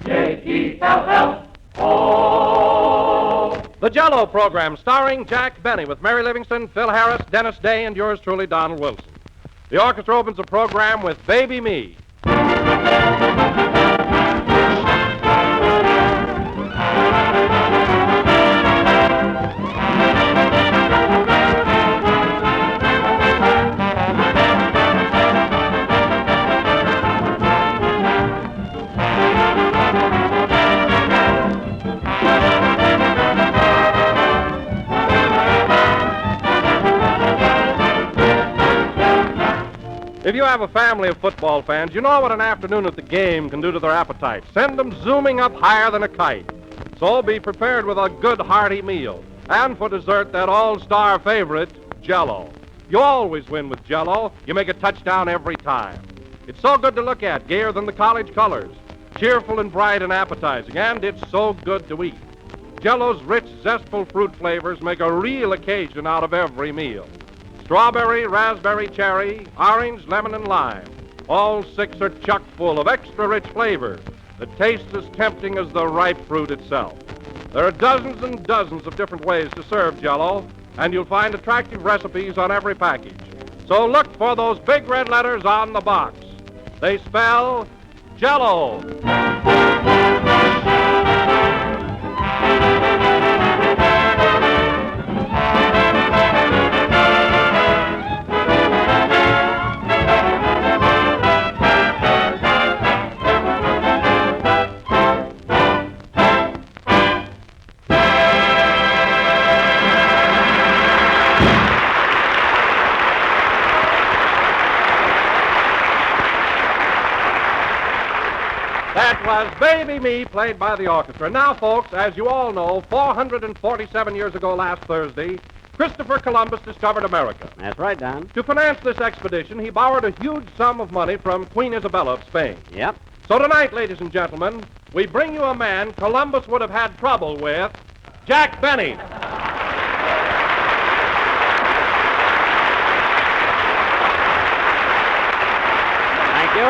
J-E-L-L-O. The Jell-O program starring Jack Benny with Mary Livingston, Phil Harris, Dennis Day, and yours truly, Donald Wilson. The orchestra opens the program with Baby Me. If you have a family of football fans, you know what an afternoon at the game can do to their appetite. Send them zooming up higher than a kite. So be prepared with a good hearty meal. And for dessert, that all-star favorite, Jell-O. You always win with Jell-O. You make a touchdown every time. It's so good to look at, gayer than the college colors. Cheerful and bright and appetizing, and it's so good to eat. Jell-O's rich, zestful fruit flavors make a real occasion out of every meal. Strawberry, raspberry, cherry, orange, lemon, and lime. All six are chock full of extra rich flavor that taste as tempting as the ripe fruit itself. There are dozens and dozens of different ways to serve Jell-O, and you'll find attractive recipes on every package. So look for those big red letters on the box. They spell Jell-O. That was Baby Me, played by the orchestra. Now, folks, as you all know, 447 years ago last Thursday, Christopher Columbus discovered America. That's right, Don. To finance this expedition, he borrowed a huge sum of money from Queen Isabella of Spain. Yep. So tonight, ladies and gentlemen, we bring you a man Columbus would have had trouble with, Jack Benny. Thank you.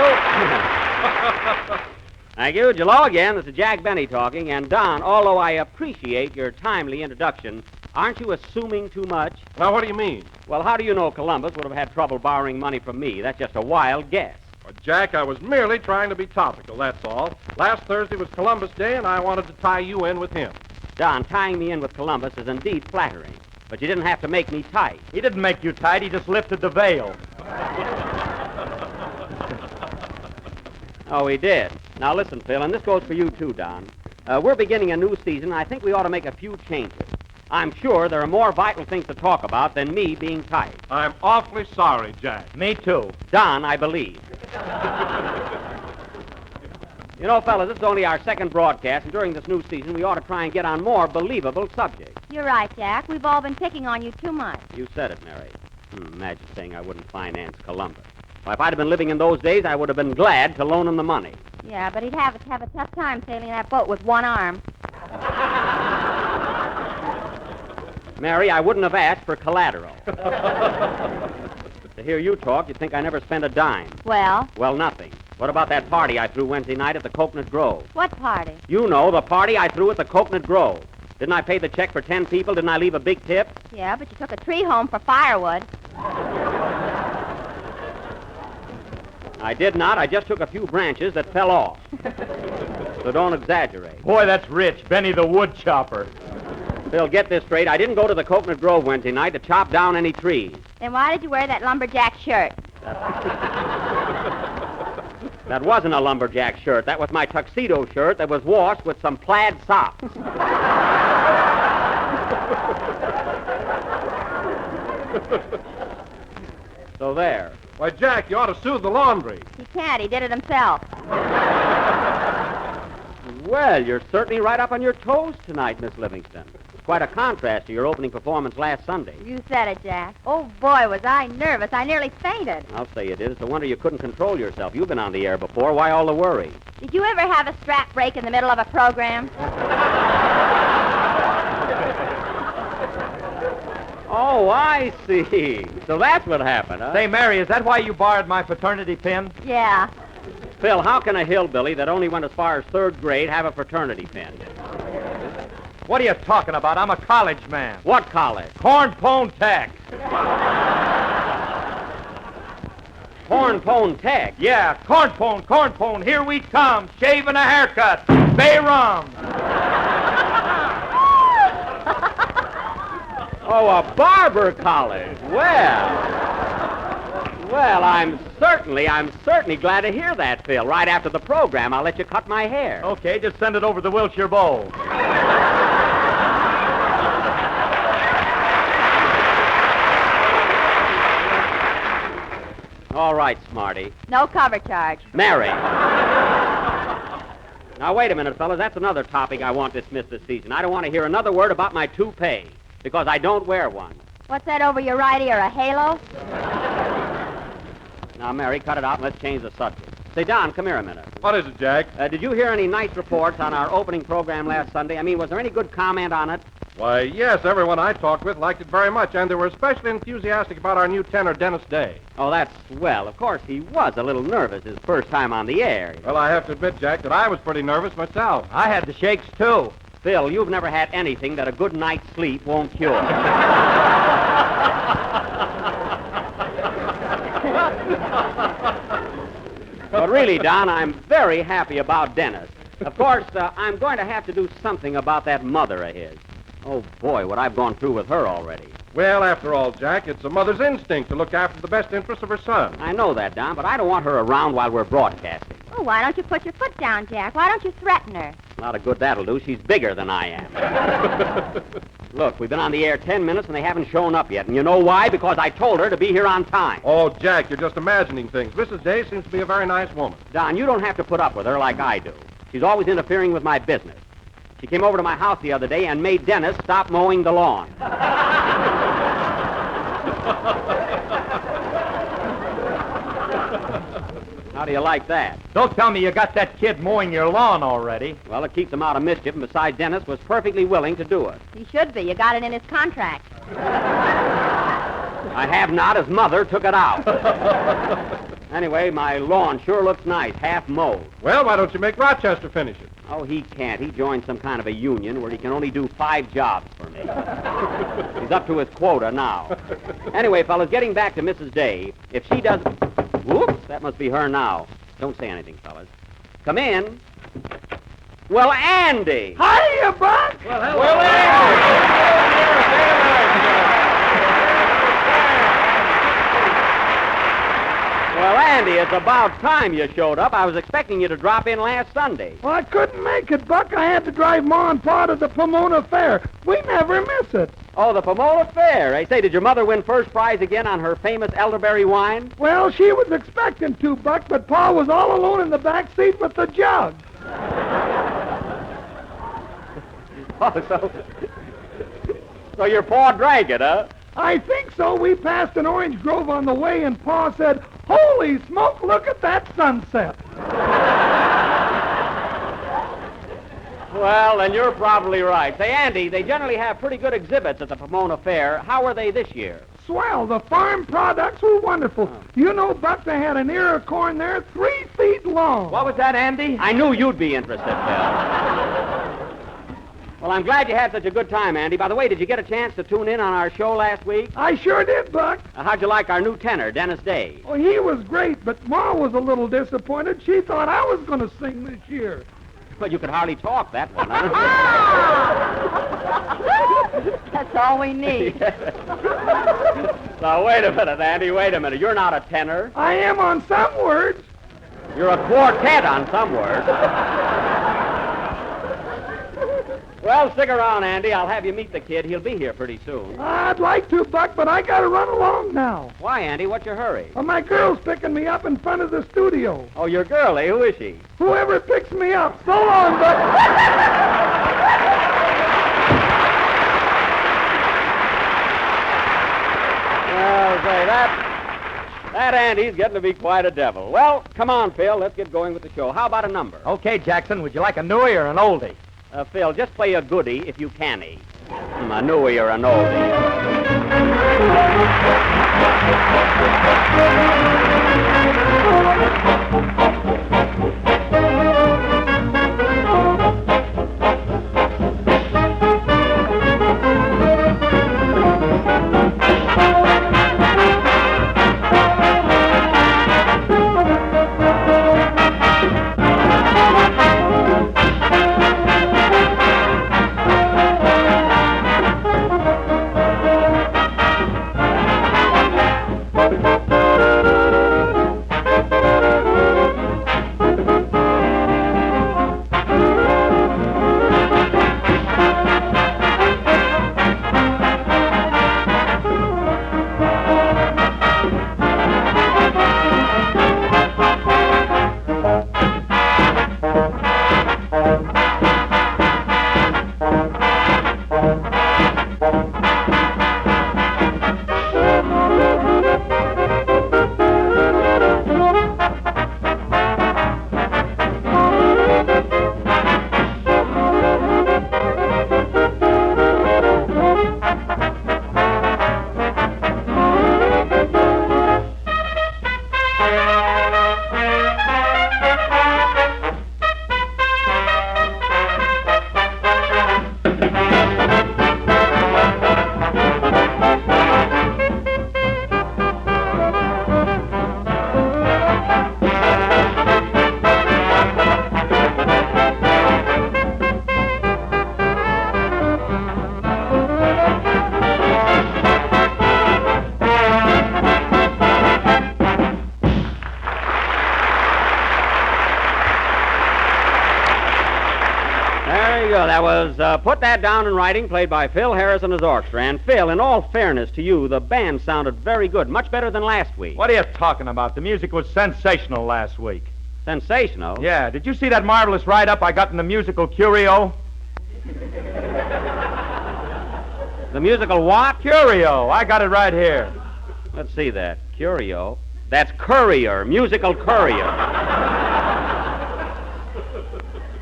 Thank you. Hello again. This is Jack Benny talking. And, Don, although I appreciate your timely introduction, aren't you assuming too much? Now, what do you mean? Well, how do you know Columbus would have had trouble borrowing money from me? That's just a wild guess. Well, Jack, I was merely trying to be topical, that's all. Last Thursday was Columbus Day, and I wanted to tie you in with him. Don, tying me in with Columbus is indeed flattering. But you didn't have to make me tight. He didn't make you tight. He just lifted the veil. Oh, he did. Now, listen, Phil, and this goes for you, too, Don. We're beginning a new season, and I think we ought to make a few changes. I'm sure there are more vital things to talk about than me being tight. I'm awfully sorry, Jack. Me too. Don, I believe. You know, fellas, this is only our second broadcast, and during this new season, we ought to try and get on more believable subjects. You're right, Jack. We've all been picking on you too much. You said it, Mary. Imagine saying I wouldn't finance Columbus. Well, if I'd have been living in those days, I would have been glad to loan him the money. Yeah, but he'd have a tough time sailing that boat with one arm. Mary, I wouldn't have asked for collateral. To hear you talk, you'd think I never spent a dime. Well? Well, nothing. What about that party I threw Wednesday night at the Coconut Grove? What party? You know, the party I threw at the Coconut Grove. Didn't I pay the check for 10 people? Didn't I leave a big tip? Yeah, but you took a tree home for firewood. I did not. I just took a few branches that fell off. So don't exaggerate. Boy, that's rich. Benny the wood chopper. Phil, get this straight. I didn't go to the Coconut Grove Wednesday night to chop down any trees. Then why did you wear that lumberjack shirt? That wasn't a lumberjack shirt. That was my tuxedo shirt that was washed with some plaid socks. So there. Why, Jack, you ought to sue the laundry. He can't. He did it himself. Well, you're certainly right up on your toes tonight, Miss Livingston. Quite a contrast to your opening performance last Sunday. You said it, Jack. Oh, boy, was I nervous. I nearly fainted. I'll say you did. It's a wonder you couldn't control yourself. You've been on the air before. Why all the worry? Did you ever have a strap break in the middle of a program? Oh, I see. So that's what happened, huh? Say, Mary, is that why you borrowed my fraternity pin? Yeah. Phil, how can a hillbilly that only went as far as third grade have a fraternity pin? What are you talking about? I'm a college man. What college? Cornpone Tech. Cornpone Tech. Yeah, cornpone. Here we come. Shave and a haircut. Bay rum. Oh, a barber college. Well, I'm certainly glad to hear that, Phil. Right after the program, I'll let you cut my hair. Okay, just send it over the Wilshire Bowl. All right, Smarty. No cover charge. Mary. Now, wait a minute, fellas. That's another topic I want dismissed this season. I don't want to hear another word about my toupee, because I don't wear one. What's that over your right ear, a halo? Now, Mary, cut it out and let's change the subject. Say, Don, come here a minute. What is it, Jack? Did you hear any nice reports on our opening program last Sunday? I mean, was there any good comment on it? Why, yes, everyone I talked with liked it very much, and they were especially enthusiastic about our new tenor, Dennis Day. Oh, that's swell. Of course, he was a little nervous his first time on the air. Well, I have to admit, Jack, that I was pretty nervous myself. I had the shakes, too. Phil, you've never had anything that a good night's sleep won't cure. But really, Don, I'm very happy about Dennis. Of course, I'm going to have to do something about that mother of his. Oh, boy, what I've gone through with her already. Well, after all, Jack, it's a mother's instinct to look after the best interests of her son. I know that, Don, but I don't want her around while we're broadcasting. Oh, why don't you put your foot down, Jack? Why don't you threaten her? Not a good that'll do. She's bigger than I am. Look, we've been on the air 10 minutes and they haven't shown up yet. And you know why? Because I told her to be here on time. Oh, Jack, you're just imagining things. Mrs. Day seems to be a very nice woman. Don, you don't have to put up with her like I do. She's always interfering with my business. She came over to my house the other day and made Dennis stop mowing the lawn. How do you like that? Don't tell me you got that kid mowing your lawn already. Well, it keeps him out of mischief, and besides, Dennis was perfectly willing to do it. He should be. You got it in his contract. I have not. His mother took it out. Anyway, my lawn sure looks nice, half mowed. Well, why don't you make Rochester finish it? Oh, he can't. He joined some kind of a union where he can only do 5 jobs for me. He's up to his quota now. Anyway, fellas, getting back to Mrs. Day, if she does... Whoops, that must be her now. Don't say anything, fellas. Come in. Well, Andy! Hiya, Buck! Well, hello. Well, Well, Andy, it's about time you showed up. I was expecting you to drop in last Sunday. Well, I couldn't make it, Buck. I had to drive Ma and Pa to the Pomona Fair. We never miss it. Oh, the Pomona Fair. I say, did your mother win first prize again on her famous elderberry wine? Well, she was expecting to, Buck, but Pa was all alone in the back seat with the jug. Oh, so your Pa drank it, huh? I think so. We passed an orange grove on the way, and Pa said, "Holy smoke, look at that sunset." Well, then you're probably right. Say, Andy, they generally have pretty good exhibits at the Pomona Fair. How were they this year? Swell. The farm products were wonderful. You know, Buck, they had an ear of corn there 3 feet long. What was that, Andy? I knew you'd be interested, Phil. Well, I'm glad you had such a good time, Andy. By the way, did you get a chance to tune in on our show last week? I sure did, Buck. How'd you like our new tenor, Dennis Day? Oh, he was great, but Ma was a little disappointed. She thought I was going to sing this year. Well, you could hardly talk that one, huh? That's all we need. Now, wait a minute, Andy, wait a minute. You're not a tenor. I am on some words. You're a quartet on some words. Well, stick around, Andy. I'll have you meet the kid. He'll be here pretty soon. I'd like to, Buck, but I got to run along now. Why, Andy? What's your hurry? Well, my girl's picking me up in front of the studio. Oh, your girl, eh? Who is she? Whoever picks me up. So long, Buck. Well, say, that Andy's getting to be quite a devil. Well, come on, Phil. Let's get going with the show. How about a number? Okay, Jackson, would you like a newie or an oldie? Phil, just play a goodie if you can-y. A newie or an oldie. Very good. That was Put That Down in Writing, played by Phil Harris and his orchestra. And, Phil, in all fairness to you, the band sounded very good, much better than last week. What are you talking about? The music was sensational last week. Sensational? Yeah. Did you see that marvelous write-up I got in the musical Curio? The musical what? Curio. I got it right here. Let's see that. Curio. That's Courier, musical Courier.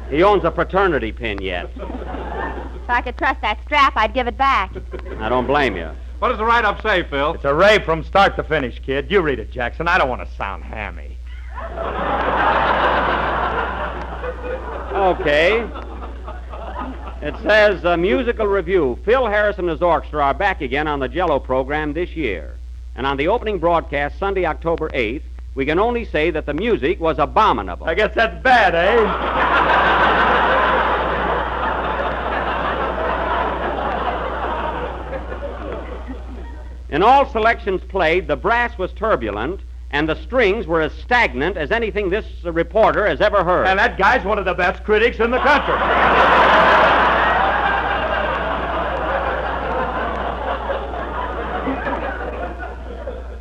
He owns a fraternity pin yet. If I could trust that strap, I'd give it back. I don't blame you. What does the write-up say, Phil? It's a rave from start to finish, kid. You read it, Jackson. I don't want to sound hammy. Okay. It says, musical review. Phil Harris and his orchestra are back again on the Jello program this year. And on the opening broadcast, Sunday, October 8th, we can only say that the music was abominable. I guess that's bad, eh? In all selections played, the brass was turbulent, and the strings were as stagnant as anything this reporter has ever heard. And that guy's one of the best critics in the country.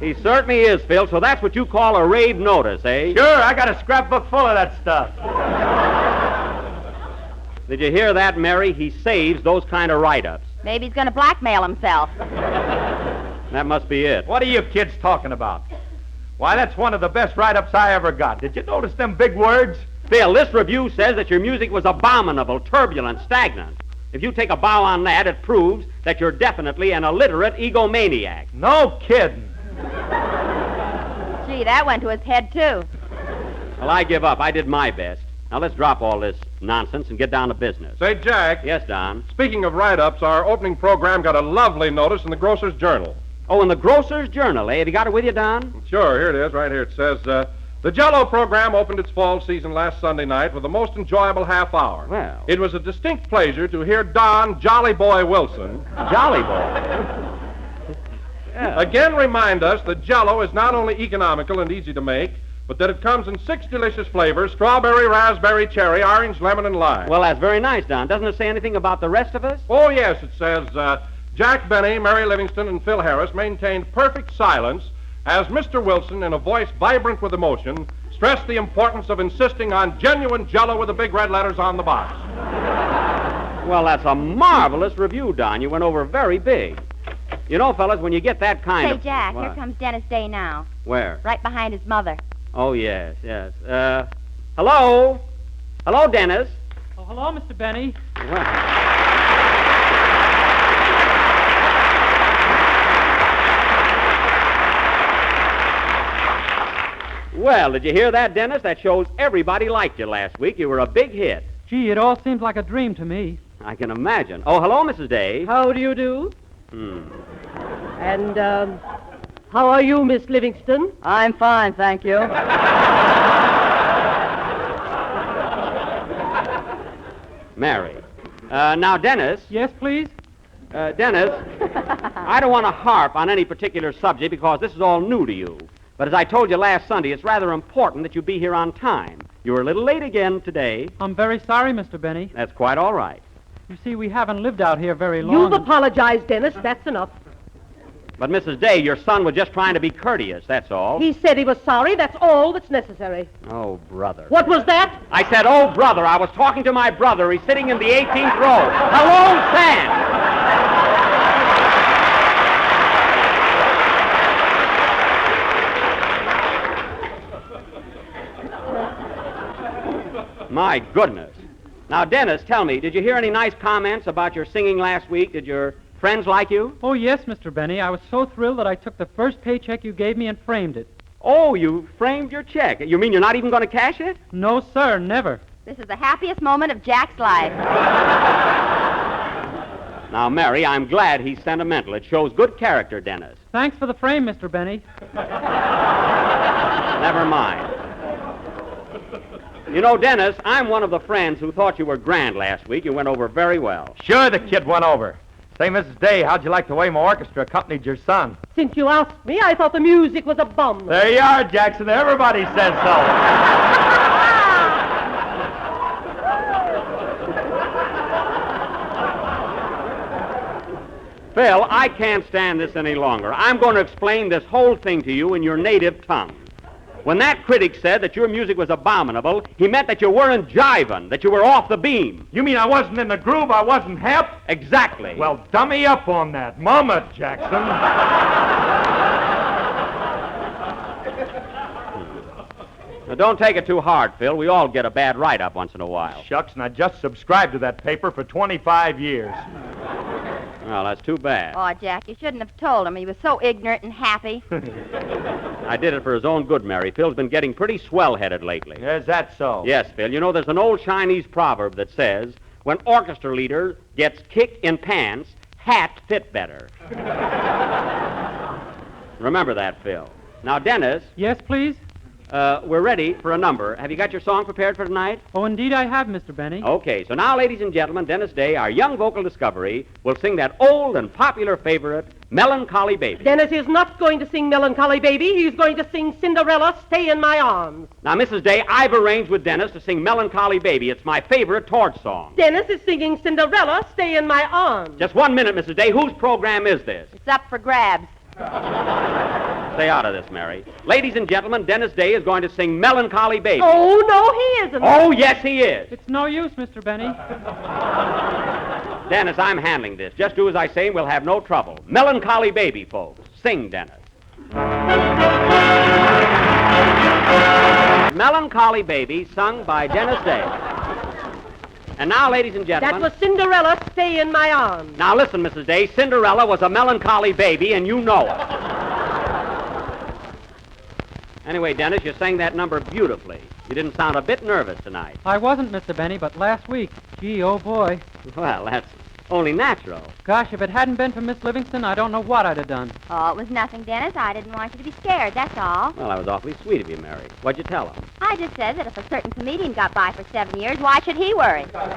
He certainly is, Phil, so that's what you call a rave notice, eh? Sure, I got a scrapbook full of that stuff. Did you hear that, Mary? He saves those kind of write-ups. Maybe he's going to blackmail himself. That must be it. What are you kids talking about? Why, that's one of the best write-ups I ever got. Did you notice them big words? Phil, this review says that your music was abominable, turbulent, stagnant. If you take a bow on that, it proves that you're definitely an illiterate egomaniac. No kidding. Gee, that went to his head, too. Well, I give up. I did my best. Now, let's drop all this nonsense and get down to business. Say, Jack. Yes, Don? Speaking of write-ups, our opening program got a lovely notice in the Grocer's Journal. Oh, in the Grocer's Journal, eh? Have you got it with you, Don? Sure, here it is, right here. It says, the Jello program opened its fall season last Sunday night with the most enjoyable half hour. Well. It was a distinct pleasure to hear Don Jolly Boy Wilson Jolly Boy. Yeah. again remind us that Jello is not only economical and easy to make, but that it comes in 6 delicious flavors: strawberry, raspberry, cherry, orange, lemon, and lime. Well, that's very nice, Don. Doesn't it say anything about the rest of us? Oh, yes, it says, Jack Benny, Mary Livingston, and Phil Harris maintained perfect silence as Mr. Wilson, in a voice vibrant with emotion, stressed the importance of insisting on genuine Jello with the big red letters on the box. Well, that's a marvelous review, Don. You went over very big. You know, fellas, when you get that kind Say, of... Jack, What? here comes Dennis Day now. Where? Right behind his mother. Oh, yes, yes. Hello? Hello, Dennis? Oh, hello, Mr. Benny. Well, did you hear that, Dennis? That shows everybody liked you last week. You were a big hit. Gee, it all seems like a dream to me. I can imagine. Oh, hello, Mrs. Day. How do you do? Hmm. And, how are you, Miss Livingston? I'm fine, thank you. Mary. Now, Dennis. Yes, please? Dennis, I don't want to harp on any particular subject because this is all new to you. But as I told you last Sunday, it's rather important that you be here on time. You were a little late again today. I'm very sorry, Mr. Benny. That's quite all right. You see, we haven't lived out here very long. You've apologized, Dennis. That's enough. But, Mrs. Day, your son was just trying to be courteous, that's all. He said he was sorry. That's all that's necessary. Oh, brother. What was that? I said, oh, brother. I was talking to my brother. He's sitting in the 18th row. Hello, Sam. My goodness. Now, Dennis, tell me, did you hear any nice comments about your singing last week? Did your friends like you? Oh, yes, Mr. Benny. I was so thrilled that I took the first paycheck you gave me and framed it. Oh, you framed your check. You mean you're not even going to cash it? No, sir, never. This is the happiest moment of Jack's life. Now, Mary, I'm glad he's sentimental. It shows good character, Dennis. Thanks for the frame, Mr. Benny. Never mind. You know, Dennis, I'm one of the friends who thought you were grand last week. You went over very well. Sure, the kid went over. Say, Mrs. Day, how'd you like the way my orchestra accompanied your son? Since you asked me, I thought the music was a bum. There you are, Jackson. Everybody says so. Phil, I can't stand this any longer. I'm going to explain this whole thing to you in your native tongue. When that critic said that your music was abominable, he meant that you weren't jiving, that you were off the beam. You mean I wasn't in the groove, I wasn't hep? Exactly. Well, dummy up on that. Mama, Jackson. Now, don't take it too hard, Phil. We all get a bad write-up once in a while. Shucks, and I just subscribed to that paper for 25 years. Well, that's too bad. Oh, Jack, you shouldn't have told him. He was so ignorant and happy. I did it for his own good, Mary. Phil's been getting pretty swell-headed lately. Is that so? Yes, Phil. You know, there's an old Chinese proverb that says, when orchestra leader gets kicked in pants, hat fit better. Remember that, Phil. Now, Dennis. Yes, please? We're ready for a number. Have you got your song prepared for tonight? Oh, indeed I have, Mr. Benny. Okay, so now, ladies and gentlemen, Dennis Day, our young vocal discovery, will sing that old and popular favorite, Melancholy Baby. Dennis is not going to sing Melancholy Baby. He's going to sing Cinderella, Stay in My Arms. Now, Mrs. Day, I've arranged with Dennis to sing Melancholy Baby. It's my favorite torch song. Dennis is singing Cinderella, Stay in My Arms. Just 1 minute, Mrs. Day. Whose program is this? It's up for grabs. Stay out of this, Mary. Ladies and gentlemen, Dennis Day is going to sing Melancholy Baby. Oh, no, he isn't. Oh, yes, he is. It's no use, Mr. Benny. Dennis, I'm handling this. Just do as I say and we'll have no trouble. Melancholy Baby, folks. Sing, Dennis. Melancholy Baby, sung by Dennis Day. And now, ladies and gentlemen... That was Cinderella, Stay in My Arms. Now, listen, Mrs. Day. Cinderella was a melancholy baby, and you know it. Anyway, Dennis, you sang that number beautifully. You didn't sound a bit nervous tonight. I wasn't, Mr. Benny, but last week, gee, oh boy. Well, that's only natural. Gosh, if it hadn't been for Miss Livingston, I don't know what I'd have done. Oh, it was nothing, Dennis. I didn't want you to be scared, that's all. Well, that was awfully sweet of you, Mary. What'd you tell him? I just said that if a certain comedian got by for 7 years, why should he worry? Well,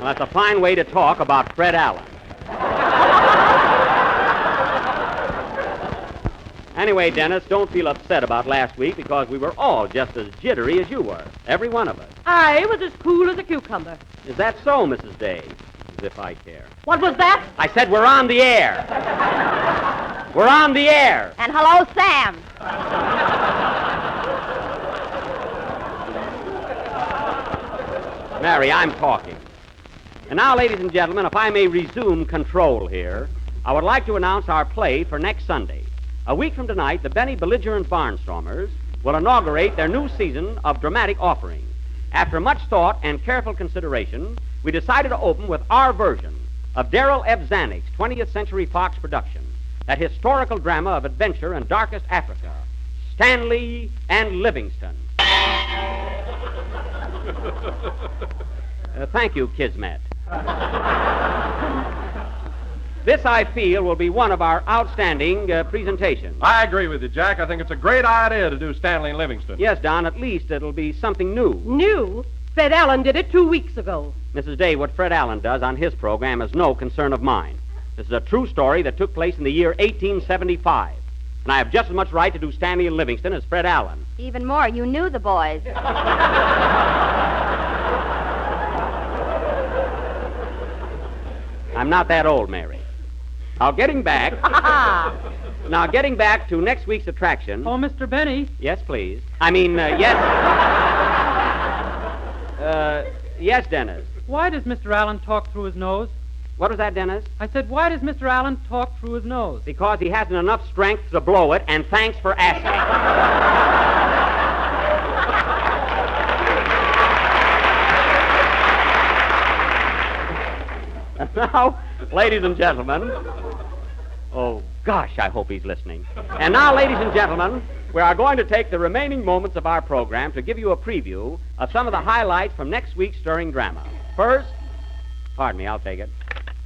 that's a fine way to talk about Fred Allen. Anyway, Dennis, don't feel upset about last week because we were all just as jittery as you were. Every one of us. I was as cool as a cucumber. Is that so, Mrs. Day? As if I care. What was that? I said we're on the air. We're on the air. And hello, Sam. Mary, I'm talking. And now, ladies and gentlemen, if I may resume control here, I would like to announce our play for next Sunday. A week from tonight, the Benny Belligerent Barnstormers will inaugurate their new season of dramatic offerings. After much thought and careful consideration, we decided to open with our version of Darrell F. Zanuck's 20th Century Fox production, that historical drama of adventure and darkest Africa, Stanley and Livingston. Thank you, Kismet. This, I feel, will be one of our outstanding presentations. I agree with you, Jack. I think it's a great idea to do Stanley and Livingston. Yes, Don, at least it'll be something new. New? Fred Allen did it 2 weeks ago. Mrs. Day, what Fred Allen does on his program is no concern of mine. This is a true story that took place in the year 1875. And I have just as much right to do Stanley and Livingston as Fred Allen. Even more, you knew the boys. I'm not that old, Mary. Now, getting back to next week's attraction. Oh, Mr. Benny. Yes, please. I mean, yes. Yes, Dennis. Why does Mr. Allen talk through his nose? What was that, Dennis? I said, why does Mr. Allen talk through his nose? Because he hasn't enough strength to blow it, and thanks for asking. And now, ladies and gentlemen, oh, gosh, I hope he's listening. And now, ladies and gentlemen, we are going to take the remaining moments of our program to give you a preview of some of the highlights from next week's stirring drama. First, pardon me, I'll take it.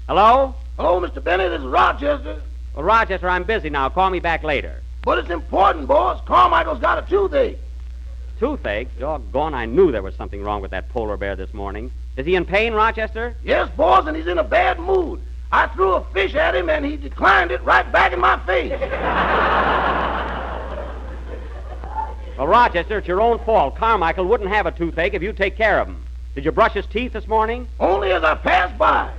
Hello? Hello, Mr. Benny. This is Rochester. Well, Rochester, I'm busy now. Call me back later. But it's important, boss. Carmichael's got a toothache. Toothache? Doggone, I knew there was something wrong with that polar bear this morning. Is he in pain, Rochester? Yes, boss, and he's in a bad mood. I threw a fish at him, and he declined it right back in my face. Well, Rochester, it's your own fault. Carmichael wouldn't have a toothache if you take care of him. Did you brush his teeth this morning? Only as I passed by.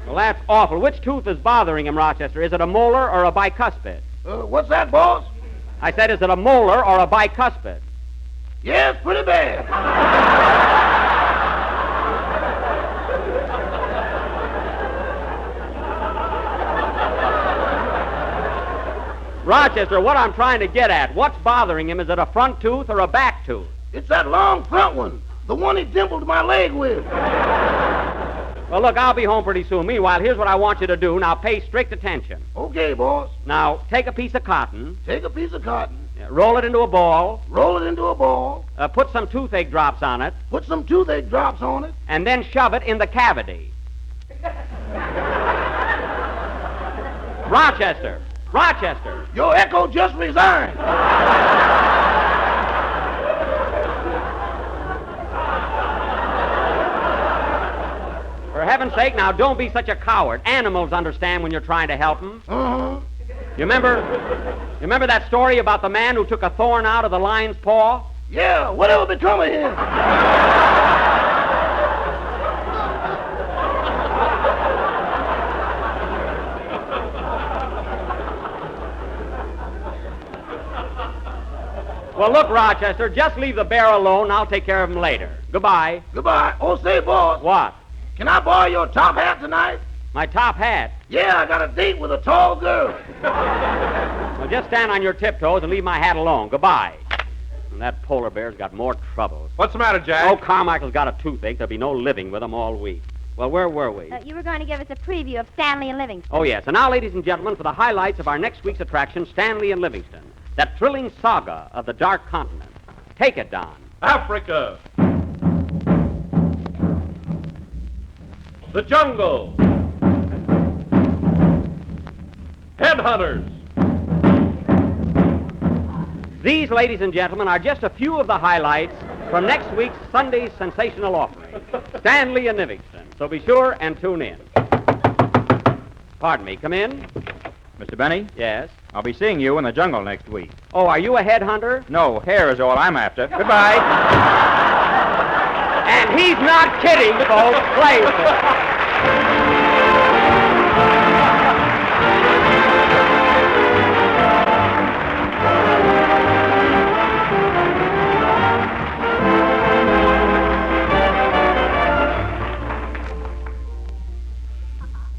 Well, that's awful. Which tooth is bothering him, Rochester? Is it a molar or a bicuspid? What's that, boss? I said, is it a molar or a bicuspid? Yes, pretty bad. Rochester, what I'm trying to get at, what's bothering him? Is it a front tooth or a back tooth? It's that long front one. The one he dimpled my leg with. Well, look, I'll be home pretty soon. Meanwhile, here's what I want you to do. Now, pay strict attention. Okay, boss. Now, take a piece of cotton, Take a piece of cotton, roll it into a ball, roll it into a ball, put some toothache drops on it, put some toothache drops on it. and then shove it in the cavity. Rochester! Rochester! Your echo just resigned. For heaven's sake, now, don't be such a coward. Animals understand when you're trying to help them. Uh-huh. You remember that story about the man who took a thorn out of the lion's paw? Yeah, whatever become of him? Well, look, Rochester, just leave the bear alone, and I'll take care of him later. Goodbye. Goodbye. Oh, say, boss, What? can I borrow your top hat tonight? My top hat? Yeah, I got a date with a tall girl. Well, just stand on your tiptoes and leave my hat alone. Goodbye. And that polar bear's got more troubles. What's the matter, Jack? Oh, Carmichael's got a toothache. There'll be no living with him all week. Well, where were we? You were going to give us a preview of Stanley and Livingston. Oh, yes. And now, ladies and gentlemen, for the highlights of our next week's attraction, Stanley and Livingston. That thrilling saga of the Dark Continent. Take it, Don. Africa. The jungle. Headhunters. These, ladies and gentlemen, are just a few of the highlights from next week's Sunday's sensational offering, Stanley and Livingston. So be sure and tune in. Pardon me, come in. Mr. Benny, Yes. I'll be seeing you in the jungle next week. Oh, are you a headhunter? No, hair is all I'm after. Goodbye. And he's not kidding, folks. Play with it.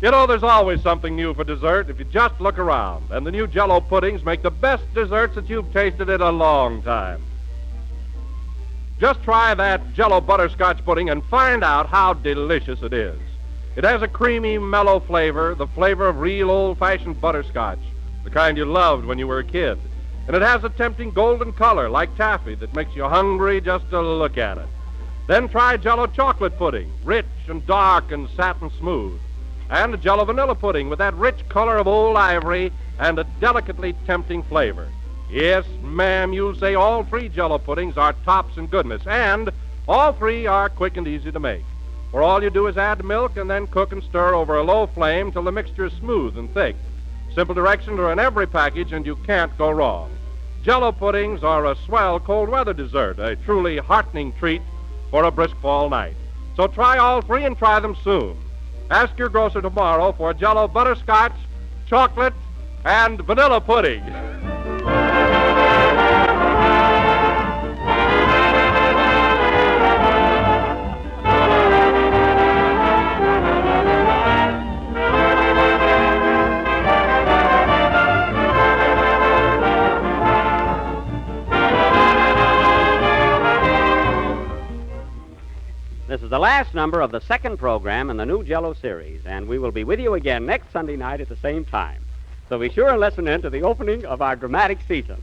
You know, there's always something new for dessert if you just look around. And the new Jell-O puddings make the best desserts that you've tasted in a long time. Just try that Jell-O butterscotch pudding and find out how delicious it is. It has a creamy, mellow flavor, the flavor of real old-fashioned butterscotch, the kind you loved when you were a kid. And it has a tempting golden color like taffy that makes you hungry just to look at it. Then try Jell-O chocolate pudding, rich and dark and satin smooth. And Jell-O vanilla pudding with that rich color of old ivory and a delicately tempting flavor. Yes, ma'am, you'll say all three Jell-O puddings are tops in goodness, and all three are quick and easy to make. For all you do is add milk and then cook and stir over a low flame till the mixture is smooth and thick. Simple directions are in every package, and you can't go wrong. Jell-O puddings are a swell cold weather dessert, a truly heartening treat for a brisk fall night. So try all three and try them soon. Ask your grocer tomorrow for Jell-O butterscotch, chocolate, and vanilla pudding. This is the last number of the second program in the new Jell-O series, and we will be with you again next Sunday night at the same time. So be sure and listen in to the opening of our dramatic season.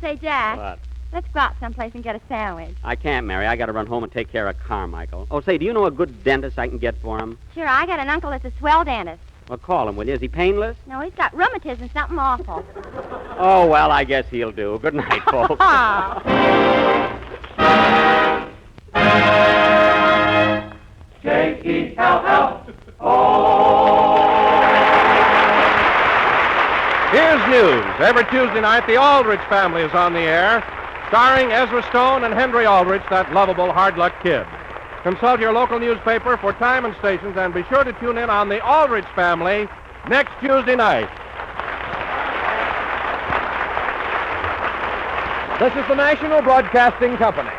Say, Jack. What? Let's go out someplace and get a sandwich. I can't, Mary. I got to run home and take care of Carmichael. Oh, say, do you know a good dentist I can get for him? Sure, I got an uncle that's a swell dentist. Well, call him, will you? Is he painless? No, he's got rheumatism, something awful. Oh, well, I guess he'll do. Good night, folks. J-E-L-L-O. Here's news. Every Tuesday night, the Aldrich Family is on the air, starring Ezra Stone and Henry Aldrich, that lovable hard-luck kid. Consult your local newspaper for time and stations, and be sure to tune in on the Aldrich Family next Tuesday night. This is the National Broadcasting Company.